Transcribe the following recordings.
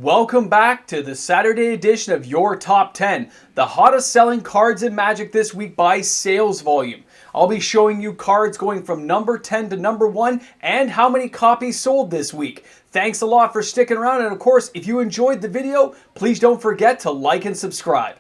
Welcome back to the Saturday edition of Your Top 10, the hottest selling cards in Magic this week by sales volume. I'll be showing you cards going from number 10 to number 1 and how many copies sold this week. Thanks a lot for sticking around, and of course, if you enjoyed the video, please don't forget to like and subscribe.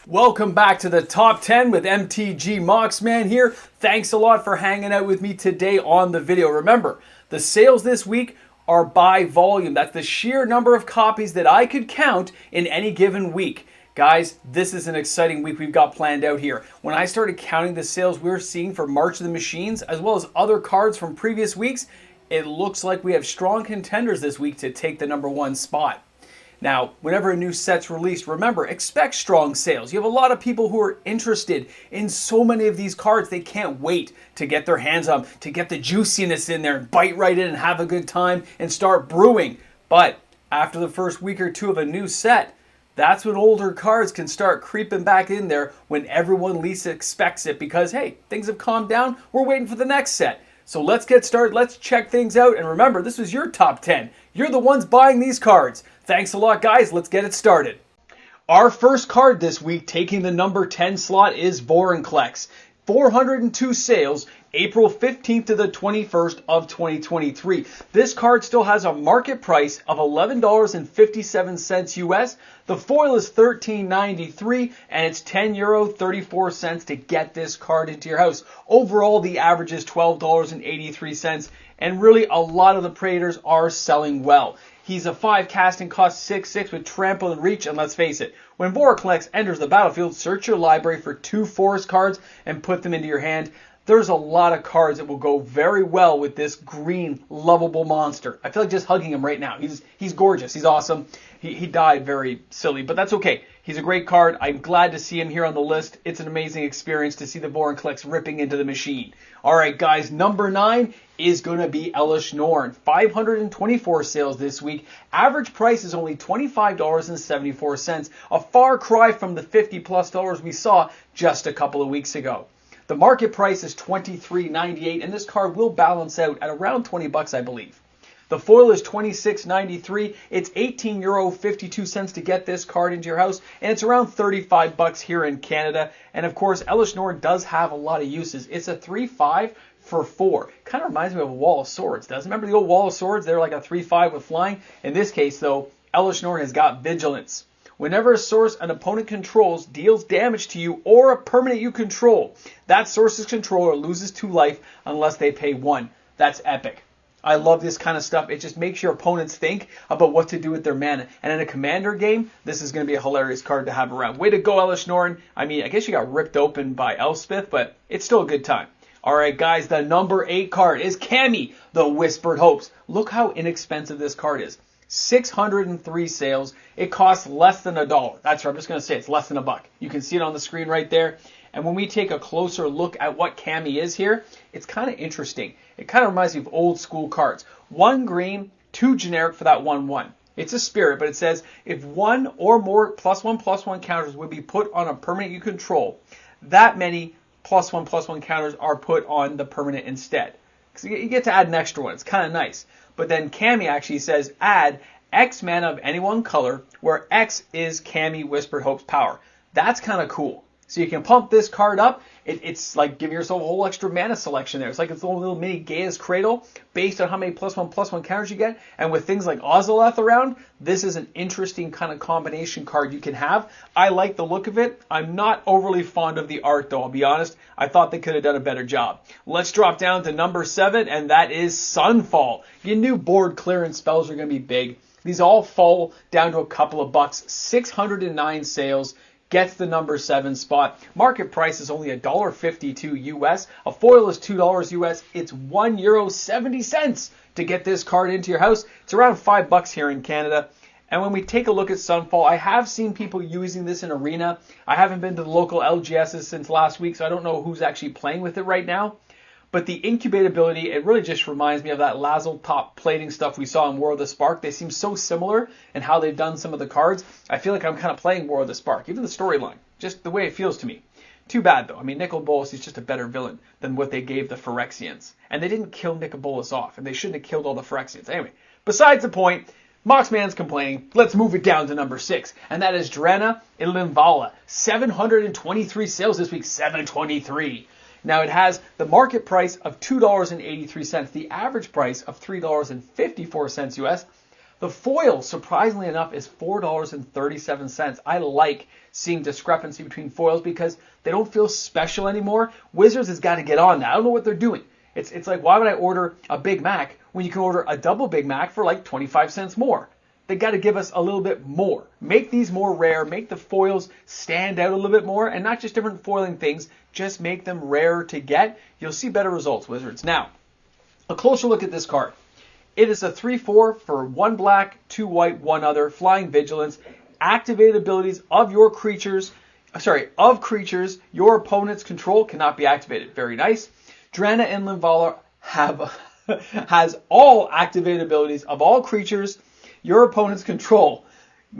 Welcome back to the Top 10 with MTG Moxman here. Thanks a lot for hanging out with me today on the video. Remember, the sales this week are by volume. That's the sheer number of copies that I could count in any given week. Guys, this is an exciting week we've got planned out here. When I started counting the sales we're seeing for March of the Machines, as well as other cards from previous weeks, it looks like we have strong contenders this week to take the number 1 spot. Now, whenever a new set's released, remember, expect strong sales. You have a lot of people who are interested in so many of these cards. They can't wait to get their hands on them, to get the juiciness in there and bite right in and have a good time and start brewing. But after the first week or two of a new set, that's when older cards can start creeping back in there when everyone least expects it because, hey, things have calmed down. We're waiting for the next set. So let's get started. Let's check things out. And remember, this was your top 10. You're the ones buying these cards. Thanks a lot, guys. Let's get it started. Our first card this week taking the number 10 slot is Bork. 402 sales, April 15th to the 21st of 2023. This card still has a market price of $11.57 US. The foil is $13.93 and it's €10.34 to get this card into your house. Overall, the average is $12.83, and really a lot of the Praetors are selling well. He's a 5 casting, cost 6/6 with trample and reach, and let's face it, when Bork enters the battlefield, search your library for 2 forest cards and put them into your hand. There's a lot of cards that will go very well with this green, lovable monster. I feel like just hugging him right now. He's gorgeous. He's awesome. He died very silly, but that's okay. He's a great card. I'm glad to see him here on the list. It's an amazing experience to see the Bork ripping into the machine. All right, guys, number 9 is going to be Ellis Nord. 524 sales this week. Average price is only $25.74, a far cry from the $50+ we saw just a couple of weeks ago. The market price is $23.98, and this card will balance out at around $20, I believe. The foil is $26.93. It's €18.52 to get this card into your house, and it's around $35 here in Canada. And of course, Ellis Nord does have a lot of uses. It's a 3/5 for 4. Kind of reminds me of a Wall of Swords, doesn't it? Remember the old Wall of Swords? They're like a 3/5 with flying. In this case, though, Ellis Nord has got vigilance. Whenever a source an opponent controls deals damage to you or a permanent you control, that source's controller loses 2 life unless they pay 1. That's epic. I love this kind of stuff. It just makes your opponents think about what to do with their mana. And in a commander game, this is going to be a hilarious card to have around. Way to go, Ellis Nord. I mean, I guess you got ripped open by Elspeth, but it's still a good time. All right, guys, the number 8 card is Cami, the Whispered Hopes. Look how inexpensive this card is. 603 sales. It costs less than $1. That's right. I'm just going to say it's less than $1. You can see it on the screen right there. And when we take a closer look at what Cami is here, it's kind of interesting. It kind of reminds me of old school cards. 1 green, 2 generic for that 1/1. It's a spirit, but it says if 1 or more +1/+1 counters would be put on a permanent you control, that many +1/+1 counters are put on the permanent instead. So you get to add an extra one. It's kind of nice. But then Cami actually says add X mana of any one color, where X is Cami Whispered Hope's power. That's kind of cool. So you can pump this card up. It's like giving yourself a whole extra mana selection there. It's like its own little mini Gaia's Cradle based on how many +1/+1 counters you get. And with things like Oziloth around, this is an interesting kind of combination card you can have. I like the look of it. I'm not overly fond of the art, though, I'll be honest. I thought they could have done a better job. Let's drop down to number 7, and that is Sunfall. Your new board clearance spells are going to be big. These all fall down to a couple of bucks. 609 sales. Gets the number 7 spot. Market price is only $1.52 US. A foil is $2 US. It's €1.70 to get this card into your house. It's around $5 here in Canada. And when we take a look at Sunfall, I have seen people using this in Arena. I haven't been to the local LGSs since last week, so I don't know who's actually playing with it right now. But the incubatability, it really just reminds me of that Lazzle top plating stuff we saw in War of the Spark. They seem so similar in how they've done some of the cards. I feel like I'm kind of playing War of the Spark, even the storyline, just the way it feels to me. Too bad, though. I mean, Nicol Bolas is just a better villain than what they gave the Phyrexians. And they didn't kill Nicol Bolas off, and they shouldn't have killed all the Phyrexians. Anyway, besides the point, Moxman's complaining. Let's move it down to number 6, and that is Drena Ilinvala. 723 sales this week, 723. Now, it has the market price of $2.83, the average price of $3.54 US. The foil, surprisingly enough, is $4.37. I like seeing discrepancy between foils because they don't feel special anymore. Wizards has got to get on that. I don't know what they're doing. It's like, why would I order a Big Mac when you can order a double Big Mac for like 25 cents more? They got to give us a little bit more. Make these more rare. Make the foils stand out a little bit more, and not just different foiling things. Just make them rarer to get. You'll see better results, Wizards. Now, a closer look at this card. It is a 3/4 for 1 black, 2 white, 1 other, flying vigilance. Activated abilities of creatures your opponent's control cannot be activated. Very nice. Drena and Linvala has all activated abilities of all creatures your opponent's control.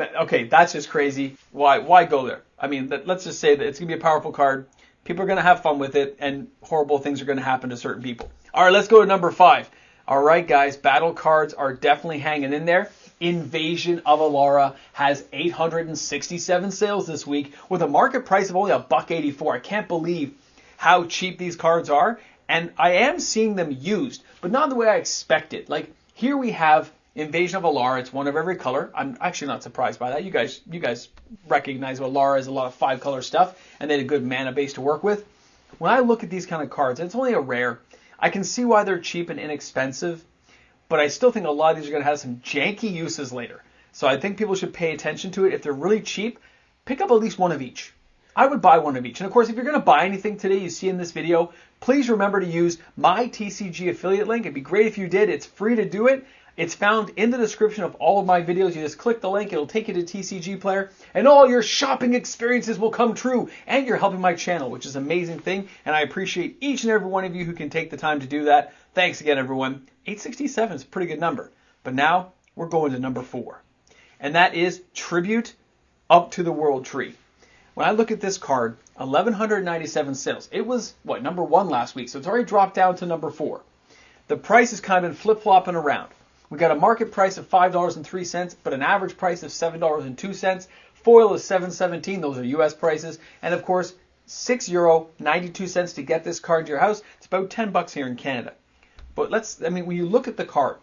Okay, that's just crazy. Why go there? I mean, let's just say that it's going to be a powerful card. People are going to have fun with it, and horrible things are going to happen to certain people. All right, let's go to number 5. All right, guys, battle cards are definitely hanging in there. Invasion of Alara has 867 sales this week with a market price of only $1.84. I can't believe how cheap these cards are, and I am seeing them used, but not the way I expected. Like, here we have Invasion of Alara. It's one of every color. I'm actually not surprised by that. You guys recognize what Alara is, a lot of 5-color stuff, and they had a good mana base to work with. When I look at these kind of cards, it's only a rare. I can see why they're cheap and inexpensive, but I still think a lot of these are going to have some janky uses later. So I think people should pay attention to it. If they're really cheap, pick up at least one of each. I would buy one of each. And of course, if you're going to buy anything today you see in this video, please remember to use my TCG affiliate link. It'd be great if you did. It's free to do it. It's found in the description of all of my videos. You just click the link. It'll take you to TCG Player, and all your shopping experiences will come true. And you're helping my channel, which is an amazing thing. And I appreciate each and every one of you who can take the time to do that. Thanks again, everyone. 867 is a pretty good number. But now we're going to number 4. And that is Tribute Up to the World Tree. When I look at this card, 1,197 sales. It was, number 1 last week. So it's already dropped down to number 4. The price has kind of been flip-flopping around. We got a market price of $5.03, but an average price of $7.02. Foil is $7.17. Those are U.S. prices. And of course, €6.92 to get this card to your house. It's about $10 here in Canada. But when you look at the card,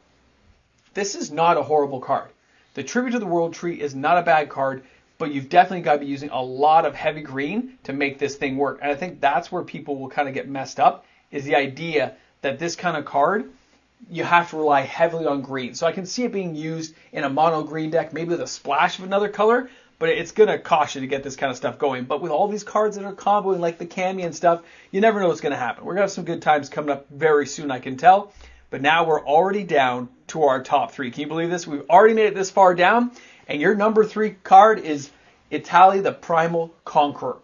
this is not a horrible card. The Tribute to the World Tree is not a bad card, but you've definitely got to be using a lot of heavy green to make this thing work. And I think that's where people will kind of get messed up, is the idea that this kind of card, you have to rely heavily on green. So I can see it being used in a mono green deck, maybe with a splash of another color, but it's going to cost you to get this kind of stuff going. But with all these cards that are comboing, like the Cami and stuff, you never know what's going to happen. We're going to have some good times coming up very soon, I can tell. But now we're already down to our top 3. Can you believe this? We've already made it this far down, and your number 3 card is Italy, the Primal Conqueror.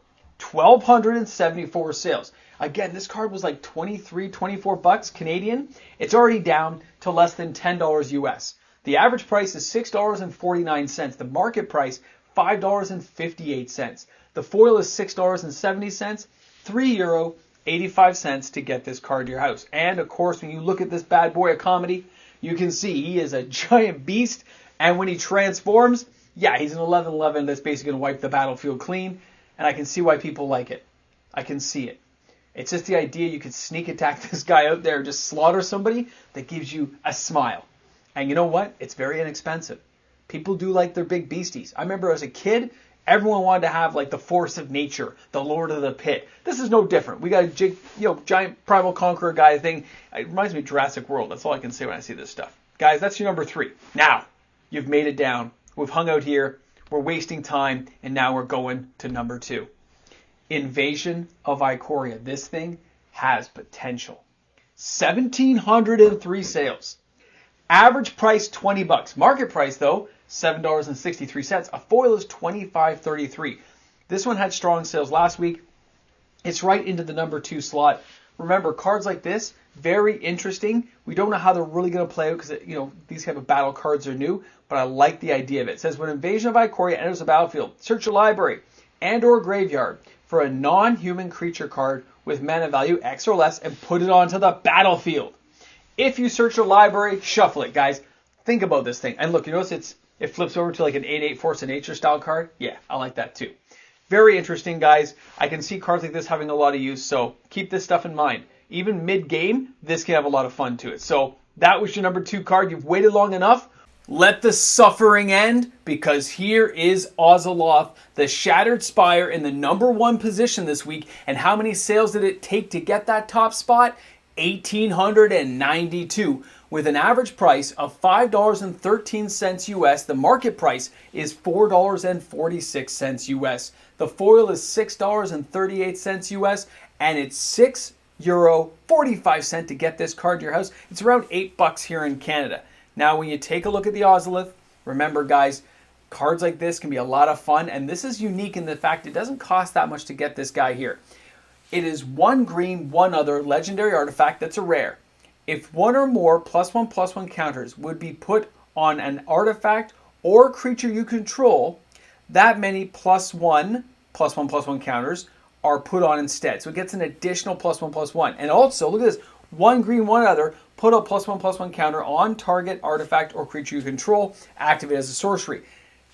1,274 sales. Again, this card was like $23, $24 Canadian. It's already down to less than $10 US. The average price is $6.49. The market price, $5.58. The foil is $6.70. €3.85 to get this card to your house. And of course, when you look at this bad boy of comedy, you can see he is a giant beast. And when he transforms, yeah, he's an 11/11 that's basically going to wipe the battlefield clean. And I can see why people like it. I can see it. It's just the idea you could sneak attack this guy out there and just slaughter somebody that gives you a smile. And you know what? It's very inexpensive. People do like their big beasties. I remember as a kid, everyone wanted to have like the Force of Nature, the Lord of the Pit. This is no different. We got a giant Primal Conqueror guy thing. It reminds me of Jurassic World. That's all I can say when I see this stuff. Guys, that's your number 3. Now, you've made it down. We've hung out here. We're wasting time. And now we're going to number 2. Invasion of Ikoria. This thing has potential. 1,703 sales. Average price $20. Market price though $7.63. A foil is $25.33. This one had strong sales last week. It's right into the number 2 slot. Remember, cards like this, very interesting. We don't know how they're really going to play out because these type of battle cards are new, but I like the idea of it. It says when Invasion of Ikoria enters the battlefield, search your library and or graveyard for a non-human creature card with mana value X or less and put it onto the battlefield. If you search your library, shuffle it, guys. Think about this thing. And look, you notice it flips over to like an 8/8 Force of Nature style card? Yeah, I like that too. Very interesting, guys. I can see cards like this having a lot of use, so keep this stuff in mind. Even mid-game, this can have a lot of fun to it. So that was your number 2 card. You've waited long enough. Let the suffering end, because here is Oziloth, the Shattered Spire, in the number 1 position this week. And how many sales did it take to get that top spot? 1,892. With an average price of $5.13 US, the market price is $4.46 US. The foil is $6.38 US, and it's €6.45 to get this card to your house. It's around $8 here in Canada. Now, when you take a look at the Oziloth, remember, guys, cards like this can be a lot of fun, and this is unique in the fact it doesn't cost that much to get this guy here. It is 1 green, 1 other legendary artifact that's a rare. If 1 or more +1/+1 counters would be put on an artifact or creature you control, that many +1/+1 counters are put on instead. So it gets an additional +1/+1. And also, look at this, 1 green, 1 other, put a +1/+1 counter on target artifact or creature you control, activate as a sorcery.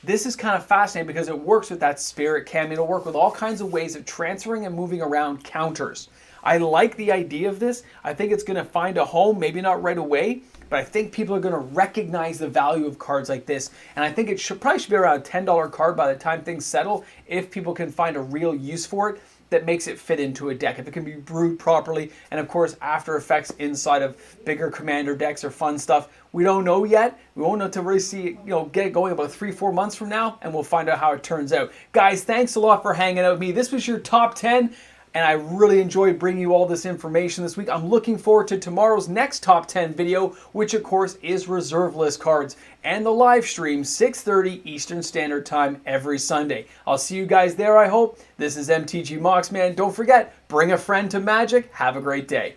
This is kind of fascinating because it works with that spirit Cami. It'll work with all kinds of ways of transferring and moving around counters. I like the idea of this. I think it's going to find a home, maybe not right away, but I think people are going to recognize the value of cards like this. And I think it probably should be around a $10 card by the time things settle, if people can find a real use for it that makes it fit into a deck. If it can be brewed properly, and of course after effects inside of bigger commander decks or fun stuff. We don't know yet. We won't know until really see, get it going about 3-4 months from now, and we'll find out how it turns out. Guys, thanks a lot for hanging out with me. This was your top 10. And I really enjoyed bringing you all this information this week. I'm looking forward to tomorrow's next top 10 video, which of course is reserve list cards, and the live stream 6:30 Eastern Standard Time every Sunday. I'll see you guys there, I hope. This is MTG Moxman. Don't forget, bring a friend to Magic. Have a great day.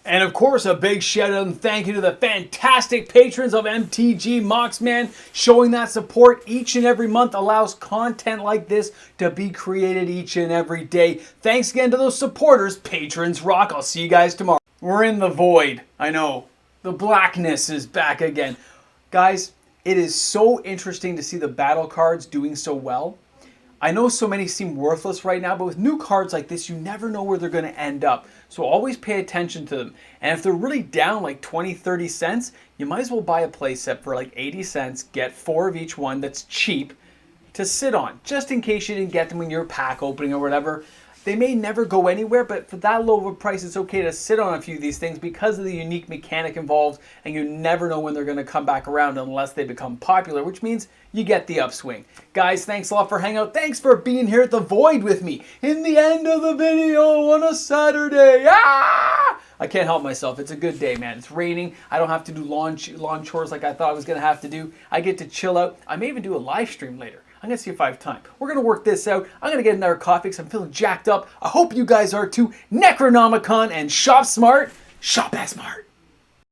And of course, a big shout out and thank you to the fantastic patrons of MTG Moxman. Showing that support each and every month allows content like this to be created each and every day. Thanks again to those supporters. Patrons rock. I'll see you guys tomorrow. We're in the void. I know. The blackness is back again. Guys, it is so interesting to see the battle cards doing so well. I know so many seem worthless right now, but with new cards like this, you never know where they're going to end up. So always pay attention to them. And if they're really down like 20-30 cents, you might as well buy a playset for like 80 cents, get 4 of each one that's cheap to sit on, just in case you didn't get them when you're pack opening or whatever. They may never go anywhere, but for that low of a price, it's okay to sit on a few of these things because of the unique mechanic involved, and you never know when they're going to come back around unless they become popular, which means you get the upswing. Guys, thanks a lot for hanging out. Thanks for being here at the Void with me in the end of the video on a Saturday. I can't help myself. It's a good day, man. It's raining. I don't have to do lawn chores like I thought I was going to have to do. I get to chill out. I may even do a live stream later. I'm going to see if I have time. We're going to work this out. I'm going to get another coffee because I'm feeling jacked up. I hope you guys are too. Necronomicon and shop smart. Shop as smart.